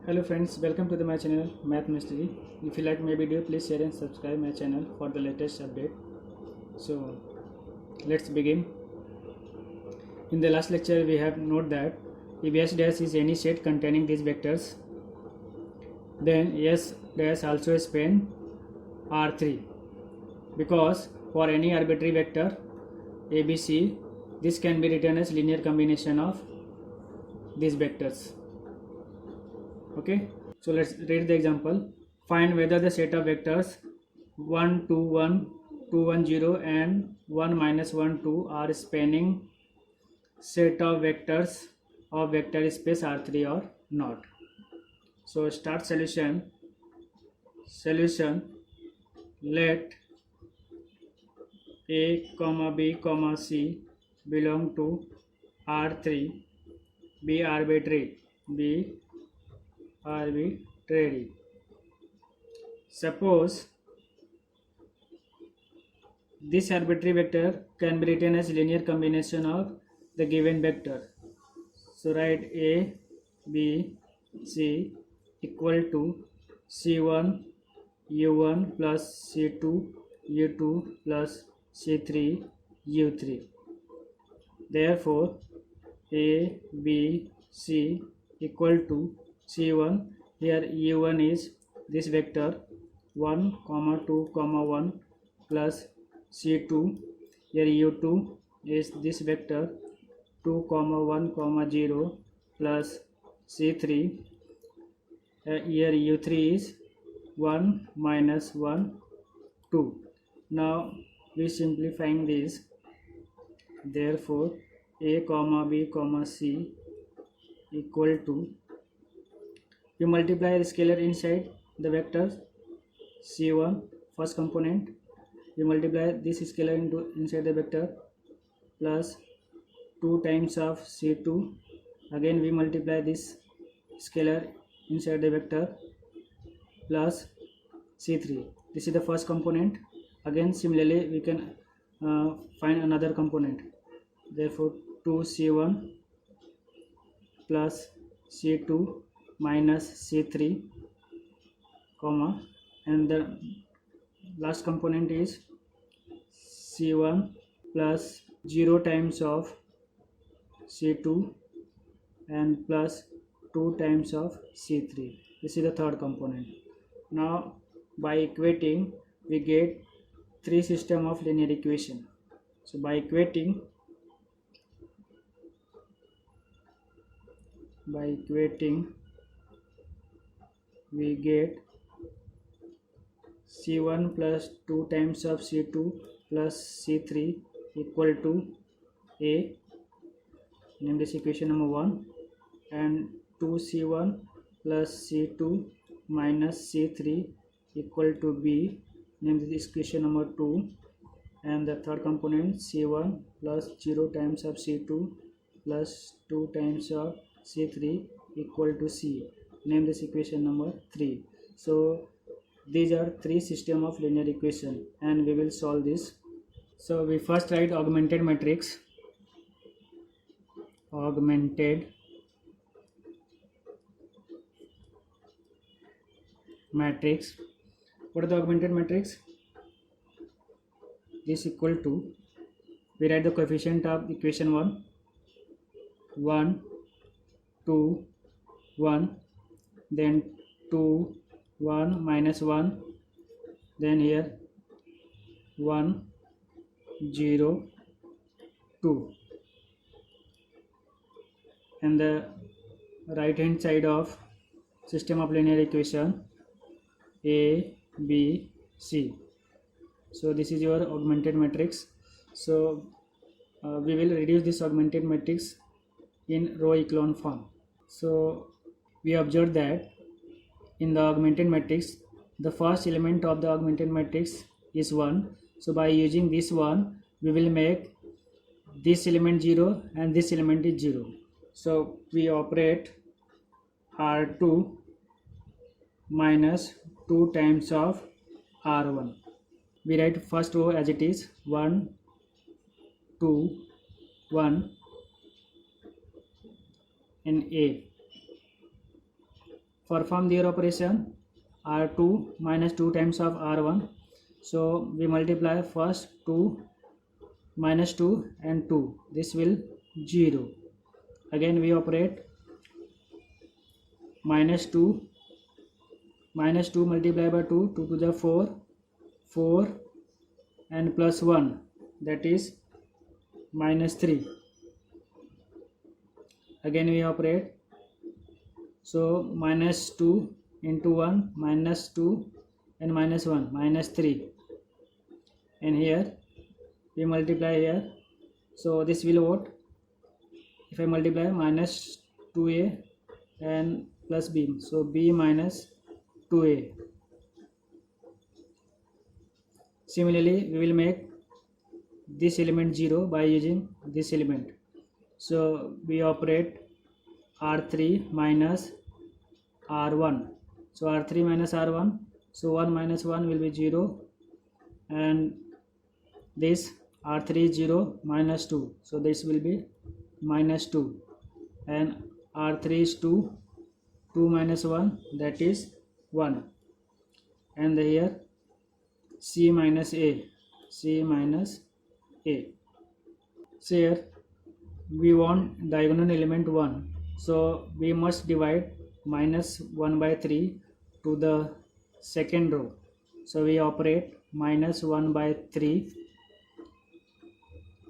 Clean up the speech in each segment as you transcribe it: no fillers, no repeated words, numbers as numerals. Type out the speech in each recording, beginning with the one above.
Hello friends, welcome to my channel Math Mystery. If you like my video, please share and subscribe my channel for the latest update. So let's begin. In the last lecture we have noted that if S dash is any set containing these vectors, then S dash also span R3, because for any arbitrary vector ABC, this can be written as linear combination of these vectors. Okay, so let's read the example. Find whether the set of vectors 1 2 1 2 1 0 and 1 minus 1 2 are spanning set of vectors of vector space R3 or not. So start solution. Let A comma B comma C belong to R3 be arbitrary. Suppose this arbitrary vector can be written as linear combination of the given vector. So write A, B, C equal to C1 U1 plus C2 U2 plus C3 U3. Therefore, A, B, C equal to C1. Here U1 is this vector 1, 2, 1 plus C2. Here U2 is this vector 2, 1, 0 plus C3. Here U3 is 1 minus 1, 2. Now we simplifying this. Therefore, A comma B comma C equal to, we multiply the scalar inside the vector C1 first component, we multiply this scalar inside the vector plus 2 times of C2, again we multiply this scalar inside the vector plus C3. This is the first component. Again similarly we can find another component. Therefore 2C1 plus C2 minus C3 comma, and the last component is C1 plus 0 times of C2 and plus 2 times of C3. This is the third component. Now by equating we get three system of linear equation. So by equating we get C1 plus 2 times of C2 plus C3 equal to A, name this equation number 1, and 2C1 plus C2 minus C3 equal to B, name this equation number 2, and the third component C1 plus 0 times of C2 plus 2 times of C3 equal to C, name this equation number 3. So these are three system of linear equation and we will solve this. So we first write augmented matrix. What is the augmented matrix? This equal to, we write the coefficient of equation 1, 1, 2, 1, then 2, 1 minus 1, then here 1, 0, 2, and the right hand side of system of linear equation A, B, C. So this is your augmented matrix. So we will reduce this augmented matrix in row echelon form. So we observe that in the augmented matrix the first element of the augmented matrix is 1. So by using this one we will make this element 0 and this element is 0. So we operate R2 minus 2 times of R1. We write first row as it is 1, 2, 1 in A. perform their operation r2 minus 2 times of r1. So we multiply first 2 minus 2 and 2, this will 0. Again we operate minus 2 multiplied by 2, 2 to the 4, 4 and plus 1, that is minus 3. Again we operate, so minus 2 into 1, minus 2 and minus 1, minus 3, and here we multiply here, so this will what, if I multiply minus 2a and plus b, so b minus 2a. Similarly we will make this element 0 by using this element, so we operate r3 minus r1, so r3 minus r1, so 1 minus 1 will be 0, and this r3 is 0 minus 2, so this will be minus 2, and r3 is 2, 2 minus 1, that is 1, and here c minus a, c minus a. So here we want diagonal element 1, so we must divide minus 1 by 3 to the second row, so we operate minus 1 by 3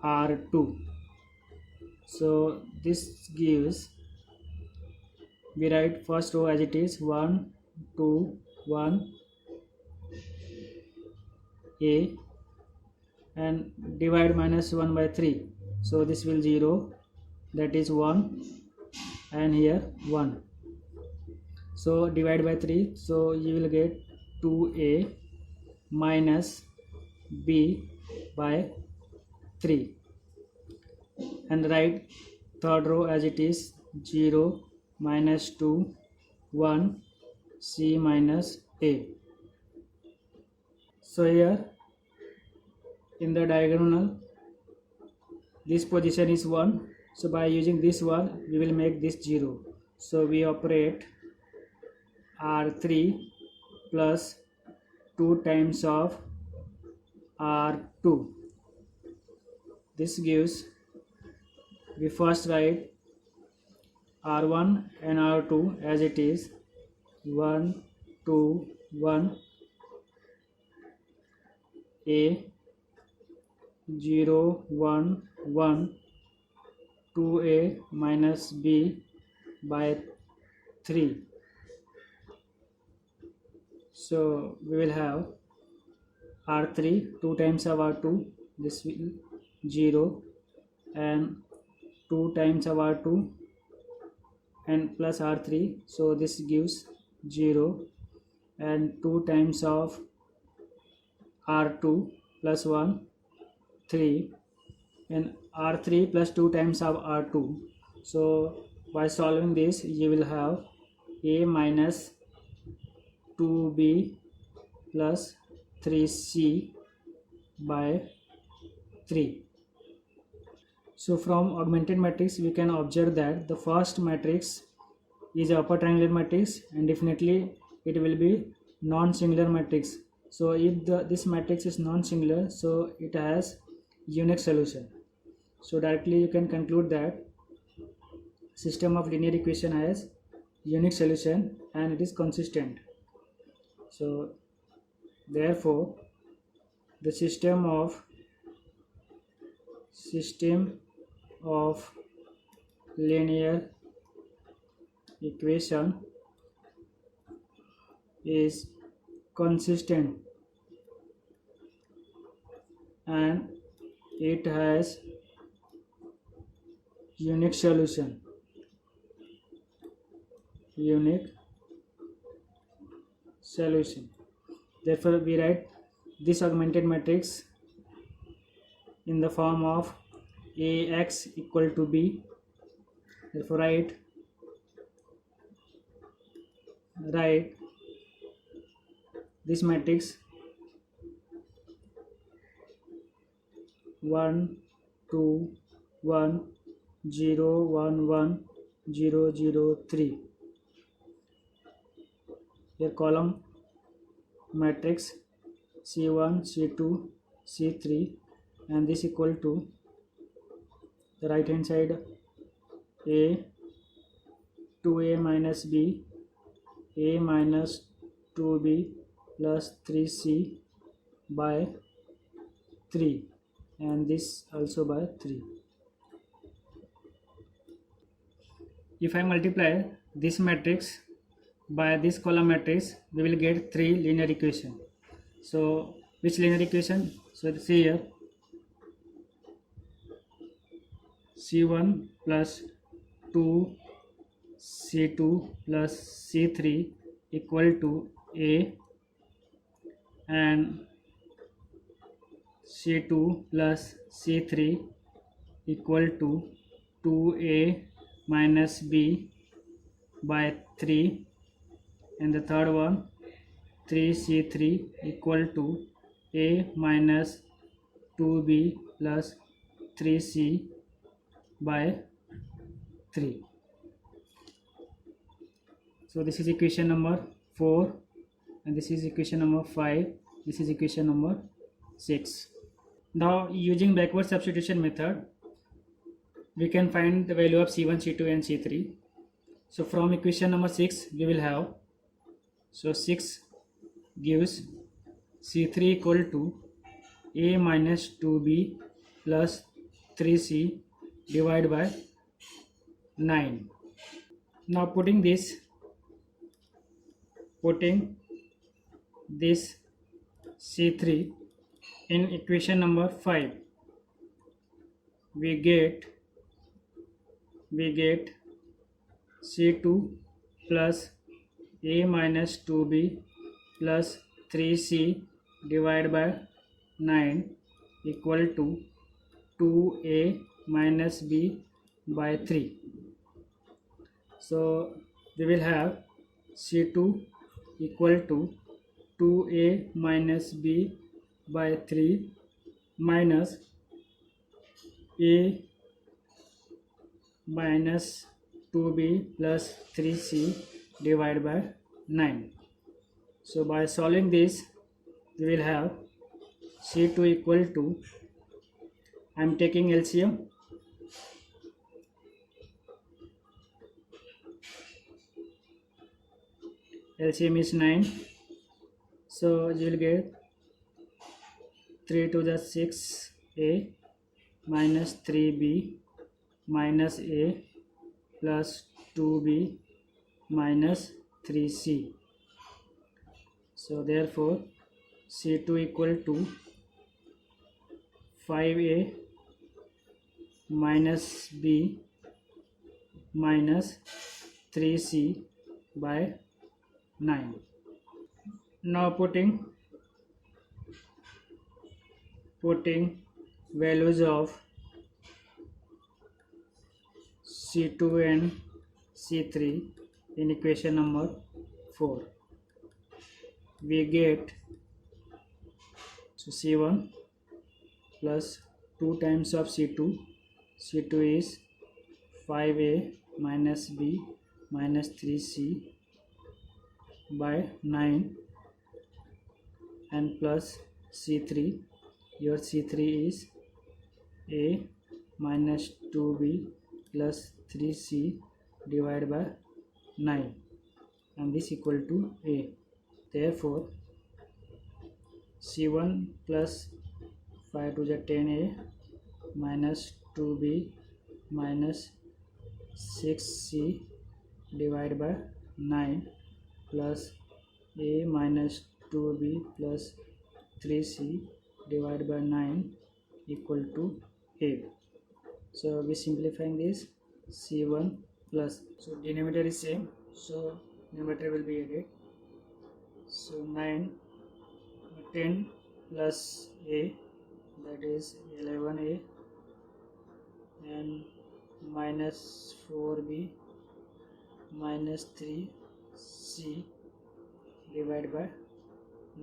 r2, so this gives, we write first row as it is 1 2 1 a, and divide minus 1 by 3, so this will 0, that is 1, and here 1, so divide by 3, so you will get 2a minus b by 3, and write third row as it is 0 minus 2 1 c minus a. So here in the diagonal this position is 1, so by using this one we will make this 0, so we operate r3 plus 2 times of r2, this gives, we first write r1 and r2 as it is 1 2 1 a 0 1 1 2a minus b by 3, so we will have r3 2 times of r2, this will 0, and 2 times of r2 and plus r3, so this gives 0, and 2 times of r2 plus 1 3, and r3 plus 2 times of r2, so by solving this you will have a minus 2b plus 3c by 3. So from augmented matrix we can observe that the first matrix is a upper triangular matrix, and definitely it will be non-singular matrix. So if this matrix is non-singular, so it has unique solution. So directly you can conclude that system of linear equation has unique solution and it is consistent. So therefore the system of linear equation is consistent and it has unique solution. Therefore we write this augmented matrix in the form of ax equal to b. Therefore write this matrix 1 2 1 0 1 1 0 0 3. your column matrix C1, C2, C3, and this equal to the right hand side A 2A minus B, A minus 2B plus 3C by 3, and this also by 3. If I multiply this matrix by this column matrix, we will get 3 linear equation. So which linear equation? So see here, C1 plus 2 C2 plus C3 equal to A, and C2 plus C3 equal to 2A minus B by 3, and the third one 3C3 equal to A minus 2B plus 3C by 3. So this is equation number 4, and this is equation number 5, this is equation number 6. Now using backward substitution method, we can find the value of C1, C2 and C3. So from equation number 6 we will have, so 6 gives C3 equal to A minus 2B plus 3C divided by 9. Now putting this C3 in equation number 5, we get C2 plus A minus 2B plus 3C divided by 9 equal to 2A minus B by 3. So we will have C2 equal to 2A minus B by 3 minus A minus 2B plus 3C divided by 9. So by solving this, we will have C2 equal to, I am taking LCM, LCM is 9, so you will get 3 to the 6A minus 3B minus A plus 2B minus 3C. So therefore C2 equal to 5A minus B minus 3C by 9. Now putting values of C2 and C3 in equation number 4, we get, so C1 plus 2 times of C2 is 5A minus B minus 3C by 9, and plus C3, your C3 is A minus 2B plus 3C divided by 9, and this equal to A. Therefore C1 plus 5 to the 10A minus 2B minus 6C divided by 9 plus A minus 2B plus 3C divided by 9 equal to A. So we simplifying this, C1 plus, so denominator is same, so numerator will be added. So 10 plus A, that is 11A, and minus 4B minus 3C divided by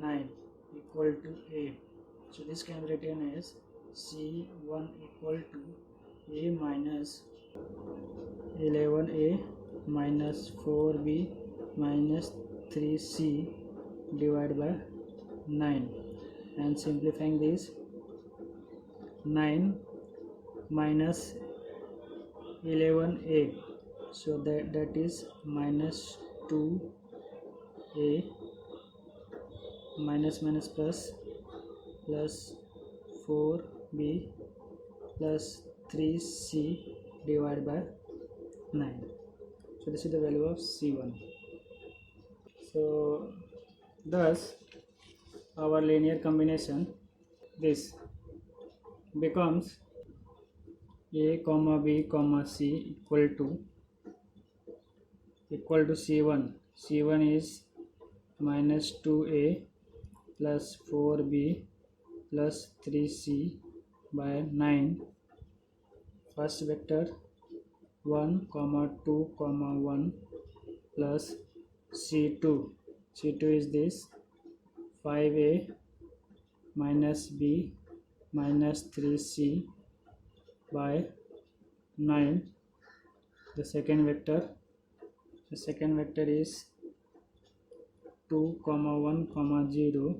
9 equal to A. So this can be written as C1 equal to A minus 11A minus 4B minus 3c divided by 9, and simplifying this, 9 minus 11a, so that is minus 2a, minus minus plus, plus 4b plus 3c divided by 9. So this is the value of c1. So thus our linear combination, this becomes a comma b comma c equal to c1. c1 is minus 2a plus 4b plus 3c by 9. First vector 1 comma 2 comma 1 plus c2. c2 is this 5a minus b minus 3c by 9. The second vector is 2 comma 1 comma 0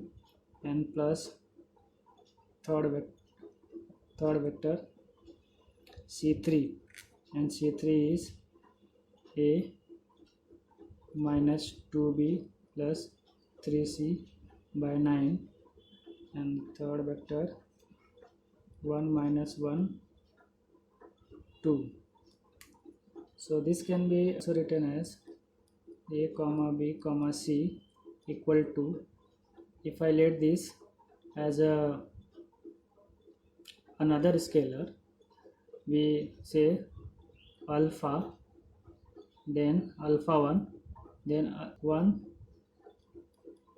and plus third vector c3, and c3 is a minus 2b plus 3c by 9, and third vector 1 minus 1 2. So this can be also written as a comma b comma c equal to, if I let this as another scalar, we say alpha, then alpha 1, then 1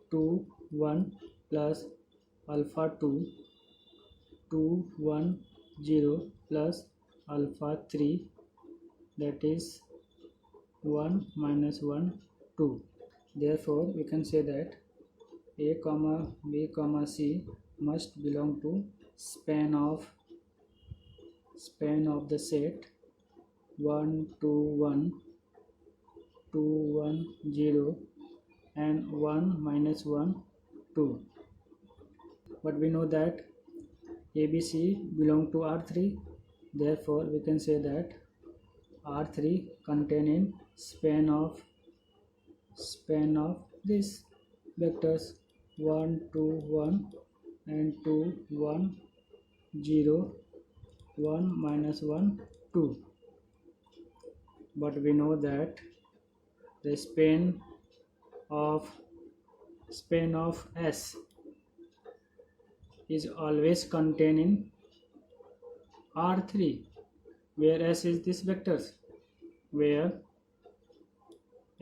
2 1 plus alpha 2 2 1 0 plus alpha 3, that is 1 minus 1 2. Therefore we can say that a comma b comma c must belong to span of the set 1 2 1 2 1 0 and 1 minus 1 2. But we know that ABC belong to R3, therefore we can say that R3 contain in span of these vectors 1 2 1 and 2 1 0 1 minus 1 2. But we know that the span of S is always contained in R3, where S is this vectors, where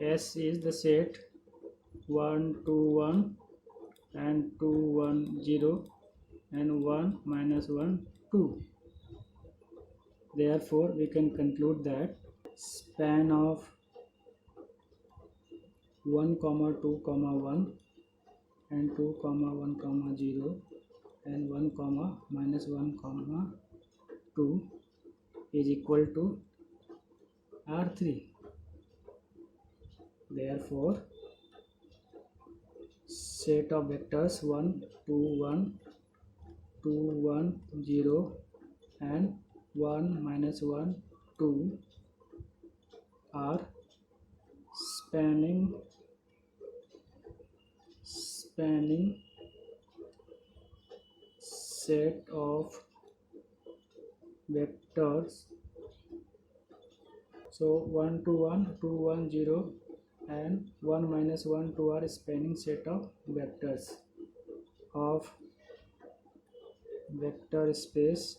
S is the set 1 2 1 and 2 1 0 and 1 minus 1 2. Therefore we can conclude that span of 1 comma 2 comma 1 and 2 comma 1 comma 0 and 1 comma minus 1 comma 2 is equal to R3. Therefore set of vectors 1 2 1 2 1 0 and 1 minus 1 2 are spanning set of vectors. So 1 2 1 2 1 0 and 1 minus 1 2 are spanning set of vectors of vector space